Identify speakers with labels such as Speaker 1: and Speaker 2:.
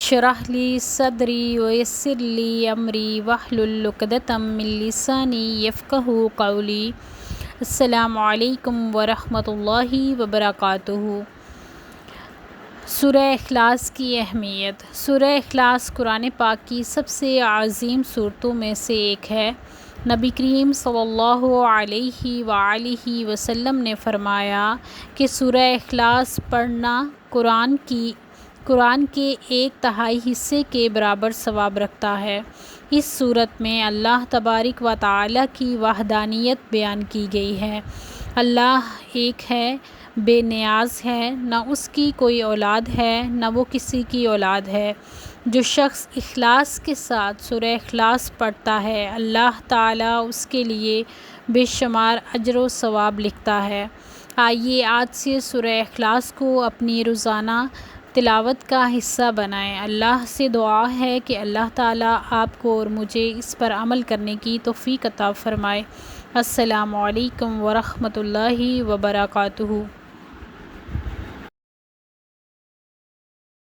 Speaker 1: اشرح لی صدری ویسر لی امری واحلل عقدۃ من لسانی یفقہوا قولی۔ السلام علیکم ورحمۃ اللہ وبرکاتہ۔ سورہ اخلاص کی اہمیت۔ سورہ اخلاص قرآن پاک کی سب سے عظیم صورتوں میں سے ایک ہے۔ نبی کریم صلی اللہ علیہ وآلہ وسلم نے فرمایا کہ سورہ اخلاص پڑھنا قرآن کے 1/3 حصے کے برابر ثواب رکھتا ہے۔ اس صورت میں اللہ تبارک و تعالیٰ کی وحدانیت بیان کی گئی ہے۔ اللہ ایک ہے، بے نیاز ہے، نہ اس کی کوئی اولاد ہے نہ وہ کسی کی اولاد ہے۔ جو شخص اخلاص کے ساتھ سورہ اخلاص پڑھتا ہے، اللہ تعالیٰ اس کے لیے بے شمار اجر و ثواب لکھتا ہے۔ آئیے آج سے سورہ اخلاص کو اپنی روزانہ تلاوت کا حصہ بنائیں۔ اللہ سے دعا ہے کہ اللہ تعالیٰ آپ کو اور مجھے اس پر عمل کرنے کی توفیق عطا فرمائے۔ السلام علیکم ورحمۃ اللہ وبرکاتہ۔